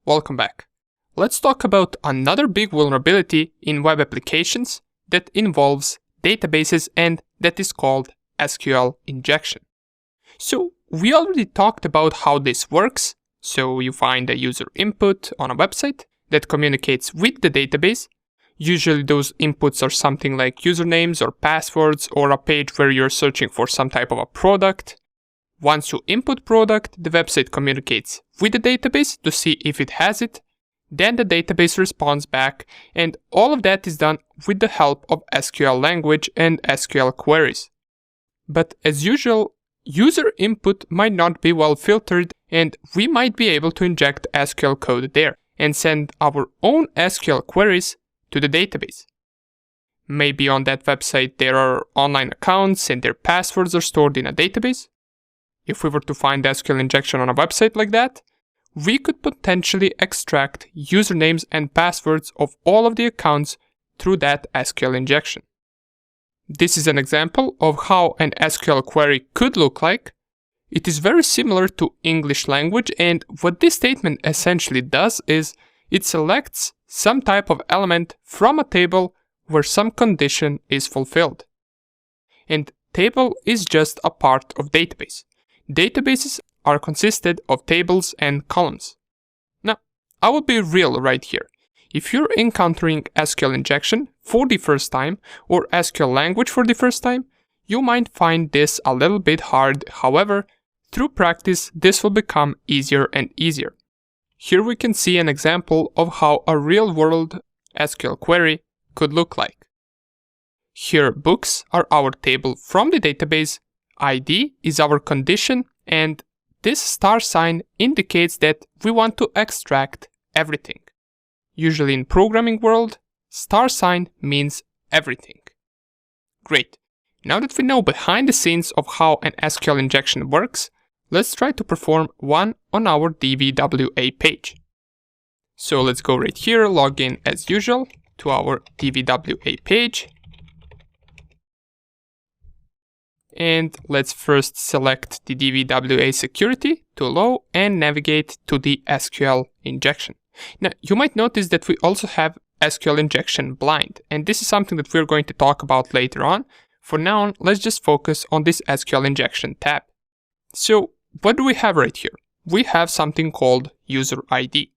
Welcome back. Let's talk about another big vulnerability in web applications that involves databases and that is called SQL injection. So we already talked about how this works. So you find a user input on a website that communicates with the database. Usually those inputs are something like usernames or passwords or a page where you're searching for some type of a product. Once you input product, the website communicates with the database to see if it has it. Then the database responds back, and all of that is done with the help of SQL language and SQL queries. But as usual, user input might not be well filtered, and we might be able to inject SQL code there and send our own SQL queries to the database. Maybe on that website there are online accounts and their passwords are stored in a database. If we were to find SQL injection on a website like that, we could potentially extract usernames and passwords of all of the accounts through that SQL injection. This is an example of how an SQL query could look like. It is very similar to English language, and what this statement essentially does is it selects some type of element from a table where some condition is fulfilled. And table is just a part of database. Databases are consisted of tables and columns. Now, I will be real right here. If you're encountering SQL injection for the first time or SQL language for the first time, you might find this a little bit hard. However, through practice, this will become easier and easier. Here we can see an example of how a real-world SQL query could look like. Here, books are our table from the database, ID is our condition, and this star sign indicates that we want to extract everything. Usually in programming world, star sign means everything. Great. Now that we know behind the scenes of how an SQL injection works, let's try to perform one on our DVWA page. So let's go right here, log in as usual to our DVWA page. And let's first select the DVWA security to low and navigate to the SQL injection. Now, you might notice that we also have SQL injection blind, and this is something that we're going to talk about later on. For now, let's just focus on this SQL injection tab. So, what do we have right here? We have something called user ID.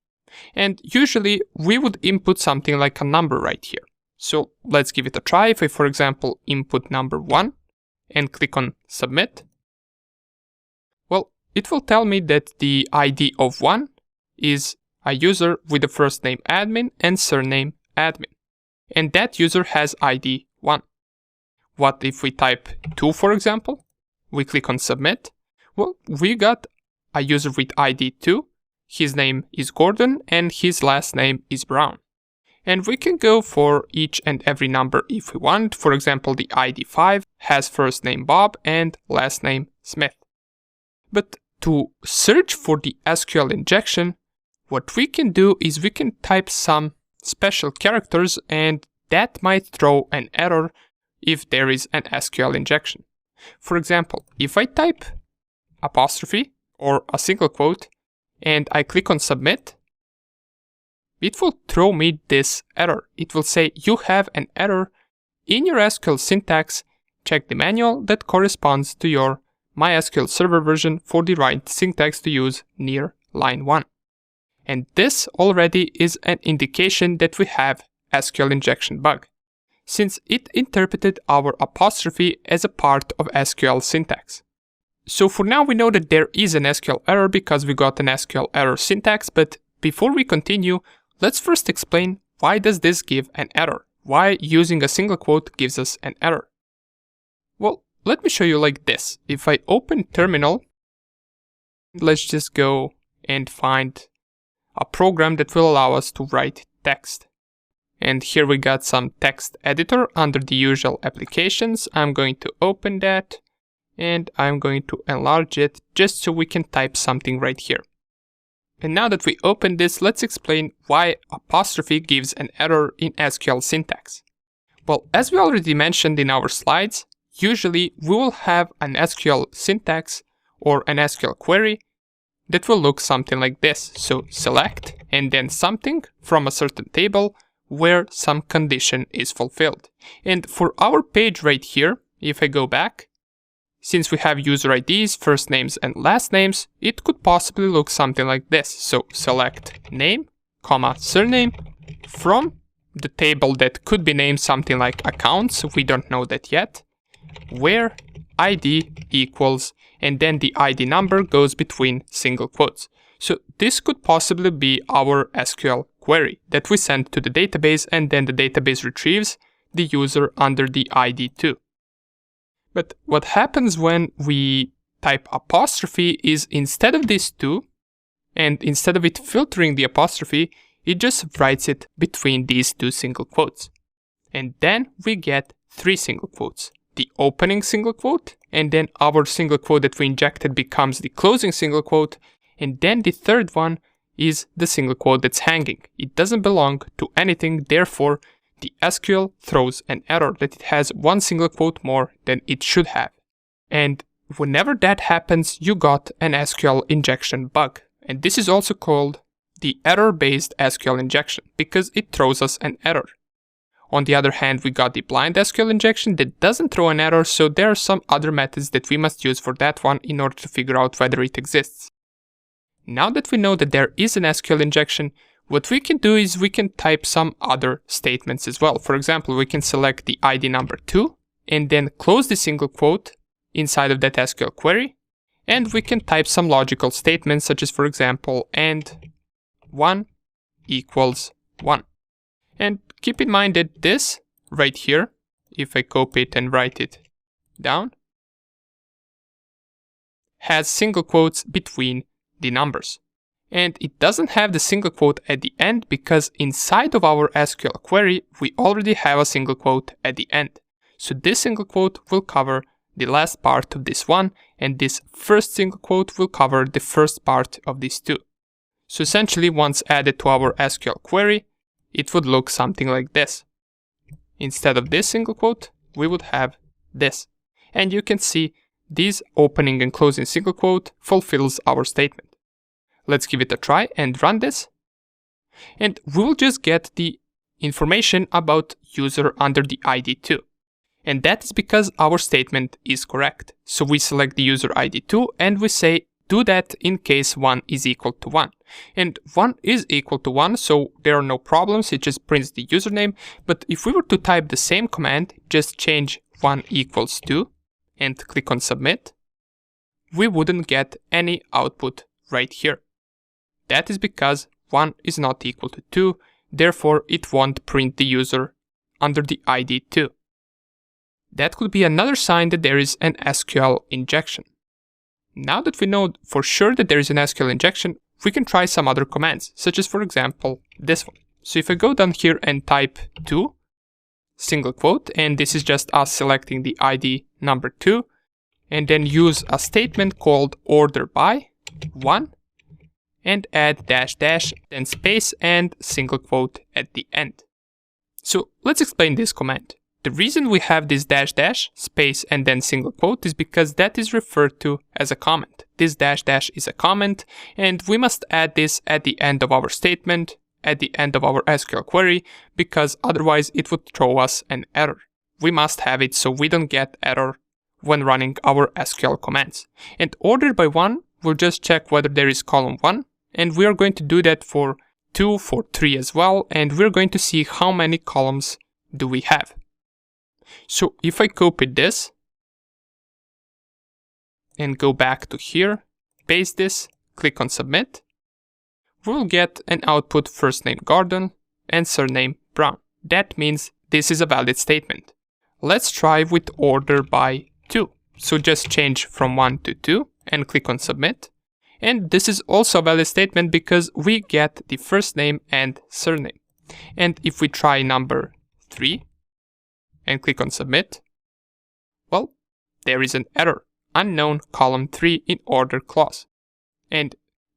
And usually, we would input something like a number right here. So, let's give it a try. If I, for example, input number 1, and click on submit, well, it will tell me that the ID of 1 is a user with the first name admin and surname admin, and that user has ID 1. What if we type 2, for example? We click on submit. Well, we got a user with ID 2, his name is Gordon and his last name is Brown. And we can go for each and every number if we want. For example, the ID 5 has first name Bob and last name Smith. But to search for the SQL injection, what we can do is we can type some special characters, and that might throw an error if there is an SQL injection. For example, if I type apostrophe or a single quote and I click on submit, it will throw me this error. It will say you have an error in your SQL syntax. Check the manual that corresponds to your MySQL server version for the right syntax to use near line 1. And this already is an indication that we have SQL injection bug, since it interpreted our apostrophe as a part of SQL syntax. So for now we know that there is an SQL error because we got an SQL error syntax, but before we continue, let's first explain why does this give an error? Why using a single quote gives us an error? Well, let me show you like this. If I open terminal, let's just go and find a program that will allow us to write text. And here we got some text editor under the usual applications. I'm going to open that and I'm going to enlarge it just so we can type something right here. And now that we open this, let's explain why apostrophe gives an error in SQL syntax. Well, as we already mentioned in our slides, usually we will have an SQL syntax or an SQL query that will look something like this. So select and then something from a certain table where some condition is fulfilled. And for our page right here, if I go back, since we have user IDs, first names and last names, it could possibly look something like this. So select name, comma, surname from the table that could be named something like accounts, we don't know that yet, where ID equals, and then the ID number goes between single quotes. So this could possibly be our SQL query that we send to the database, and then the database retrieves the user under the ID 2. But what happens when we type apostrophe is instead of this 2, and instead of it filtering the apostrophe, it just writes it between these 2 single quotes. And then we get 3 single quotes. The opening single quote, and then our single quote that we injected becomes the closing single quote, and then the third one is the single quote that's hanging. It doesn't belong to anything, therefore the SQL throws an error that it has 1 single quote more than it should have. And whenever that happens, you got an SQL injection bug. And this is also called the error-based SQL injection because it throws us an error. On the other hand, we got the blind SQL injection that doesn't throw an error, so there are some other methods that we must use for that one in order to figure out whether it exists. Now that we know that there is an SQL injection, what we can do is we can type some other statements as well. For example, we can select the ID number 2 and then close the single quote inside of that SQL query, and we can type some logical statements such as, for example, and 1 equals 1. And keep in mind that this right here, if I copy it and write it down, has single quotes between the numbers. And it doesn't have the single quote at the end because inside of our SQL query, we already have a single quote at the end. So this single quote will cover the last part of this one, and this first single quote will cover the first part of these 2. So essentially, once added to our SQL query, it would look something like this. Instead of this single quote, we would have this. And you can see this opening and closing single quote fulfills our statement. Let's give it a try and run this. And we'll just get the information about user under the ID 2. And that is because our statement is correct. So we select the user ID 2 and we say do that in case 1 is equal to 1. And 1 is equal to 1, so there are no problems, it just prints the username. But if we were to type the same command, just change 1 equals 2 and click on submit, we wouldn't get any output right here. That is because 1 is not equal to 2, therefore it won't print the user under the ID 2. That could be another sign that there is an SQL injection. Now that we know for sure that there is an SQL injection, we can try some other commands, such as for example this one. So if I go down here and type 2, single quote, and this is just us selecting the ID number 2, and then use a statement called order by 1, and add dash dash, then space and single quote at the end. So let's explain this command. The reason we have this dash dash, space and then single quote is because that is referred to as a comment. This dash dash is a comment, and we must add this at the end of our statement, at the end of our SQL query, because otherwise it would throw us an error. We must have it so we don't get error when running our SQL commands. And order by 1 will just check whether there is column 1, and we are going to do that for 2, for 3 as well, and we're going to see how many columns do we have. So if I copy this and go back to here, paste this, click on submit, we'll get an output first name Gordon and surname Brown. That means this is a valid statement. Let's try with order by 2. So just change from 1 to 2 and click on submit. And this is also a valid statement because we get the first name and surname. And if we try number 3, and click on submit, well, there is an error, unknown column 3 in order clause. And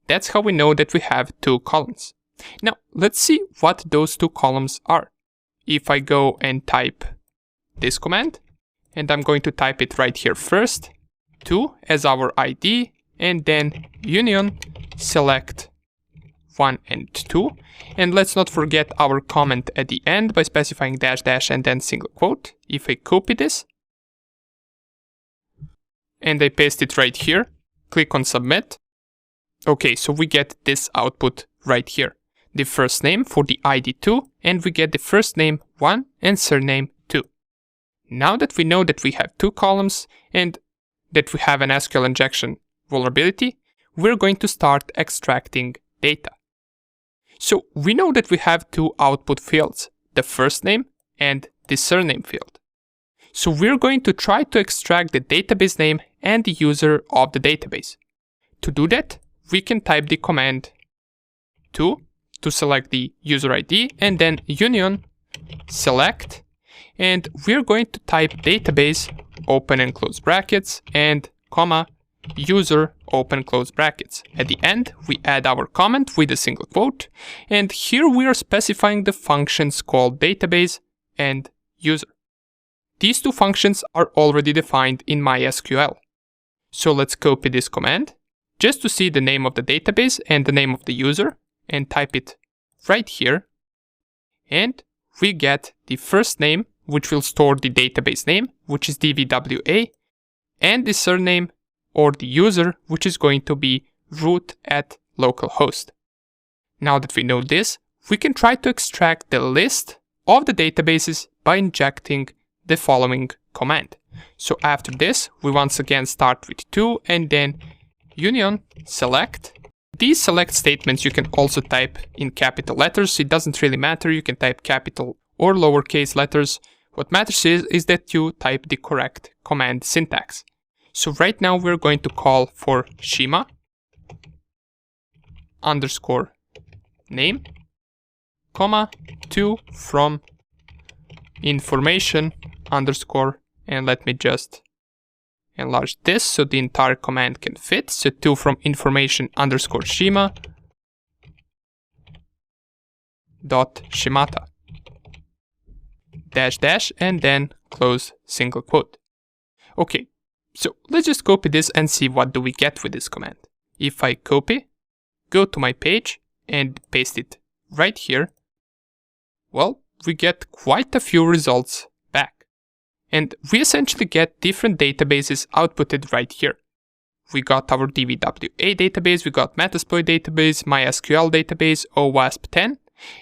that's how we know that we have 2 columns. Now, let's see what those 2 columns are. If I go and type this command, and I'm going to type it right here first, 2 as our ID, and then union select 1 and 2. And let's not forget our comment at the end by specifying dash dash and then single quote. If I copy this and I paste it right here, click on submit. Okay, so we get this output right here. The first name for the ID 2, and we get the first name 1 and surname 2. Now that we know that we have 2 columns and that we have an SQL injection vulnerability, we're going to start extracting data. So we know that we have 2 output fields, the first name and the surname field. So we're going to try to extract the database name and the user of the database. To do that, we can type the command to select the user ID and then union select, and we're going to type database open and close brackets and comma user open close brackets. At the end we add our comment with a single quote, and here we are specifying the functions called database and user. These 2 functions are already defined in MySQL. So let's copy this command just to see the name of the database and the name of the user, and type it right here, and we get the first name, which will store the database name, which is dvwa, and the surname or the user, which is going to be root at localhost. Now that we know this, we can try to extract the list of the databases by injecting the following command. So after this, we once again start with 2 and then union select. These select statements you can also type in capital letters. It doesn't really matter. You can type capital or lowercase letters. What matters is that you type the correct command syntax. So right now we're going to call for schema underscore name, comma 2 from information underscore, and let me just enlarge this so the entire command can fit. So 2 from information underscore schema dot schemata dash dash and then close single quote. Okay, so let's just copy this and see what do we get with this command. If I copy, go to my page and paste it right here, well, we get quite a few results back. And we essentially get different databases outputted right here. We got our DVWA database, we got Metasploit database, MySQL database, OWASP 10.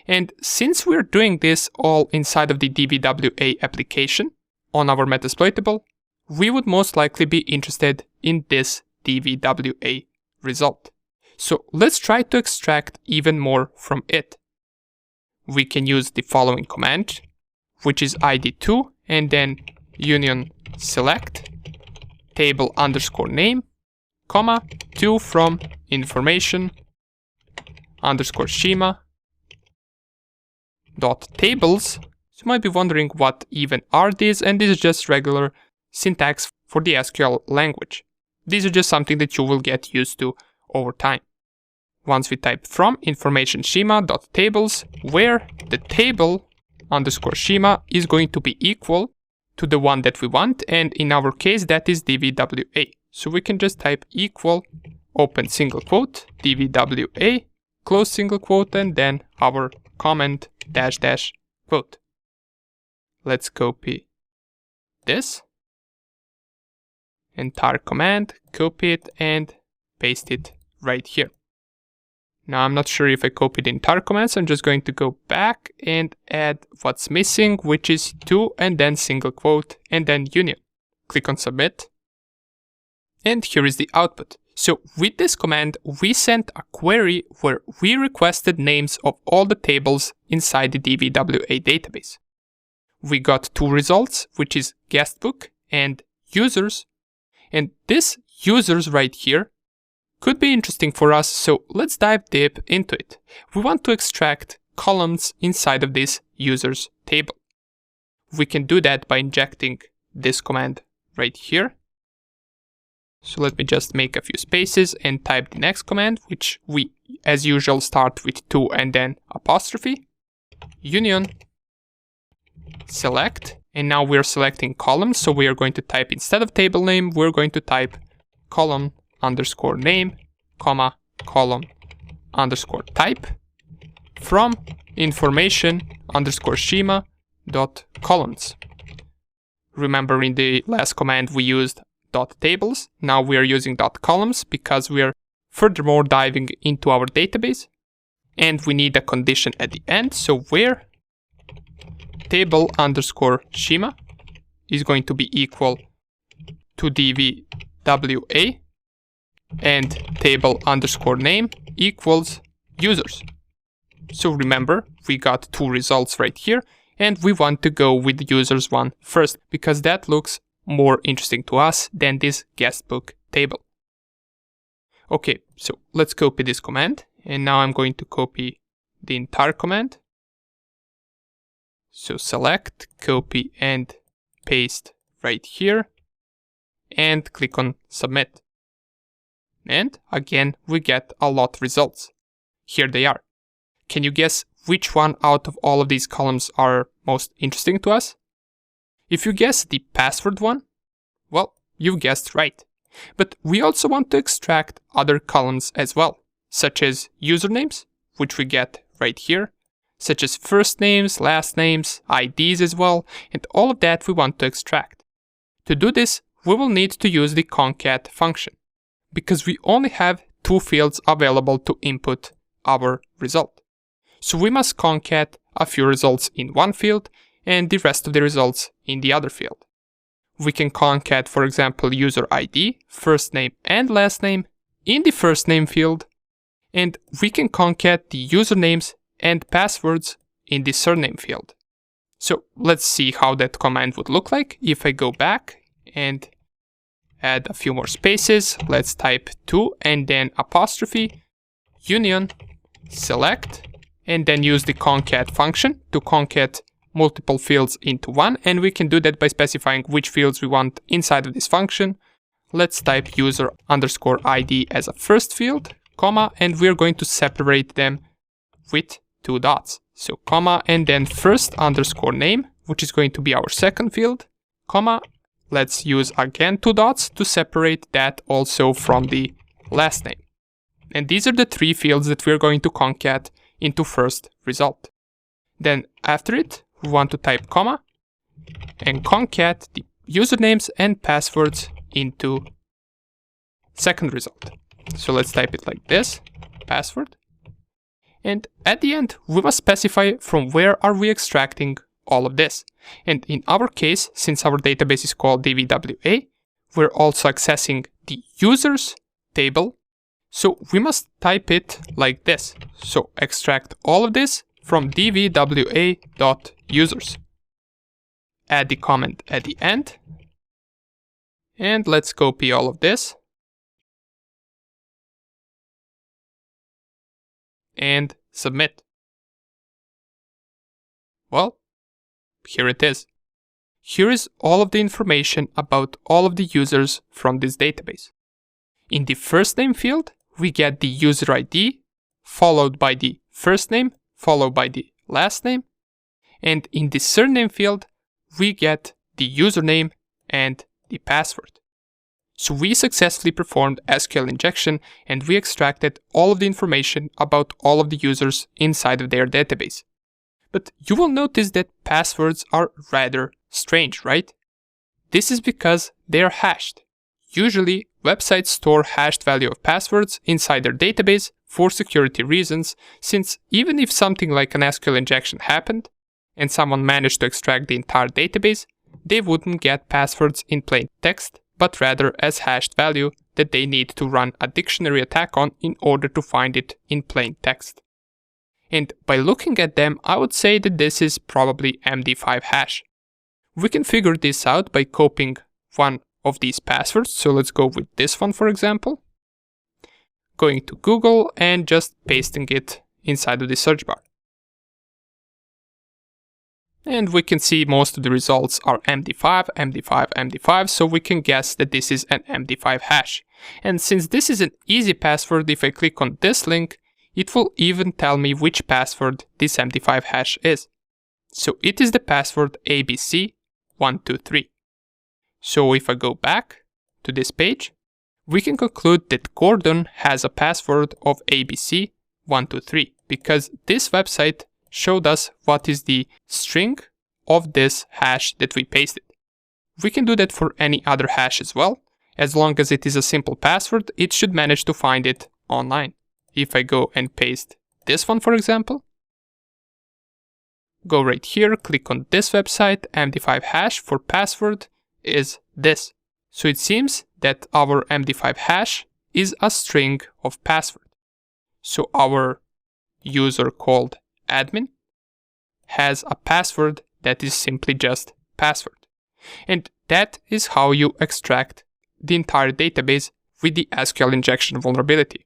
And since we're doing this all inside of the DVWA application on our Metasploitable, we would most likely be interested in this DVWA result. So let's try to extract even more from it. We can use the following command, which is id2 and then union select table underscore name, comma 2 from information underscore schema dot tables. So you might be wondering what even are these, and this is just regular syntax for the SQL language. These are just something that you will get used to over time. Once we type from information schema dot tables, where the table underscore schema is going to be equal to the one that we want, and in our case that is dvwa. So we can just type equal open single quote dvwa close single quote and then our comment dash dash quote. Let's copy this entire command, copy it and paste it right here. Now I'm not sure if I copied the entire command, so I'm just going to go back and add what's missing, which is 2 and then single quote and then union. Click on submit. And here is the output. So with this command, we sent a query where we requested names of all the tables inside the DVWA database. We got 2 results, which is guestbook and users. And this users right here could be interesting for us, so let's dive deep into it. We want to extract columns inside of this users table. We can do that by injecting this command right here. So let me just make a few spaces and type the next command, which we, as usual, start with 2 and then apostrophe. Union select, and now we're selecting columns, so we are going to type, instead of table name, we're going to type column underscore name, comma, column, underscore type from information underscore schema dot columns. Remember, in the last command we used dot tables. Now we are using dot columns because we are furthermore diving into our database, and we need a condition at the end. So where table underscore schema is going to be equal to dvwa and table underscore name equals users. So remember, we got two results right here, and we want to go with the users one first because that looks more interesting to us than this guestbook table. Okay, so let's copy this command, and now I'm going to copy the entire command. So select, copy, and paste right here, and click on submit. And again, we get a lot of results. Here they are. Can you guess which one out of all of these columns are most interesting to us? If you guess the password one, well, you guessed right. But we also want to extract other columns as well, such as usernames, which we get right here, such as first names, last names, IDs as well, and all of that we want to extract. To do this, we will need to use the concat function, because we only have two fields available to input our result. So we must concat a few results in one field and the rest of the results in the other field. We can concat, for example, user ID, first name and last name in the first name field, and we can concat the usernames and passwords in the surname field. So let's see how that command would look like. If I go back and add a few more spaces, let's type 2 and then apostrophe, union, select, and then use the concat function to concat multiple fields into one, and we can do that by specifying which fields we want inside of this function. Let's type user underscore ID as a first field, comma, and we're going to separate them with two dots. So comma, and then first underscore name, which is going to be our second field, comma, let's use again two dots to separate that also from the last name. And these are the three fields that we're going to concat into first result. Then after it, we want to type comma and concat the usernames and passwords into second result. So let's type it like this, password. And at the end, we must specify from where are we extracting all of this. And in our case, since our database is called dvwa, we're also accessing the users table. So we must type it like this. So extract all of this from dvwa.users. Add the comment at the end. And let's copy all of this. And submit. Well, here it is. Here is all of the information about all of the users from this database. In the first name field, we get the user ID, followed by the first name, followed by the last name. And in the surname field, we get the username and the password. So we successfully performed SQL injection, and we extracted all of the information about all of the users inside of their database. But you will notice that passwords are rather strange, right? This is because they are hashed. Usually, websites store hashed value of passwords inside their database for security reasons, since even if something like an SQL injection happened, and someone managed to extract the entire database, they wouldn't get passwords in plain text, but rather as hashed value that they need to run a dictionary attack on in order to find it in plain text. And by looking at them, I would say that this is probably MD5 hash. We can figure this out by copying one of these passwords. So let's go with this one, for example. Going to Google and just pasting it inside of the search bar. And we can see most of the results are MD5, MD5, MD5, so we can guess that this is an MD5 hash. And since this is an easy password, if I click on this link, it will even tell me which password this MD5 hash is. So it is the password ABC123. So if I go back to this page, we can conclude that Gordon has a password of ABC123 because this website showed us what is the string of this hash that we pasted. We can do that for any other hash as well. As long as it is a simple password, it should manage to find it online. If I go and paste this one, for example, go right here, click on this website, MD5 hash for password is this. So it seems that our MD5 hash is a string of password. So our user called admin has a password that is simply just password. And that is how you extract the entire database with the SQL injection vulnerability.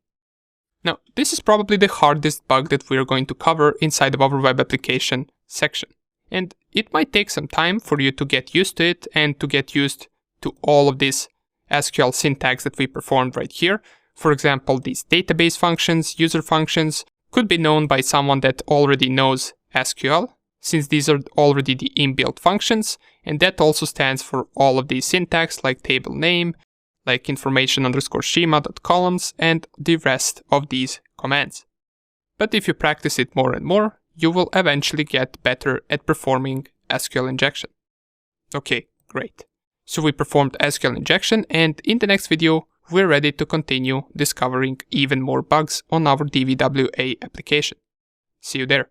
Now, this is probably the hardest bug that we are going to cover inside of our web application section. And it might take some time for you to get used to it and to get used to all of this SQL syntax that we performed right here. For example, these database functions, user functions, could be known by someone that already knows SQL, since these are already the inbuilt functions, and that also stands for all of these syntax like table name, like information_schema.columns, and the rest of these commands. But if you practice it more and more, you will eventually get better at performing SQL injection. Okay, great. So we performed SQL injection, and in the next video, we're ready to continue discovering even more bugs on our DVWA application. See you there.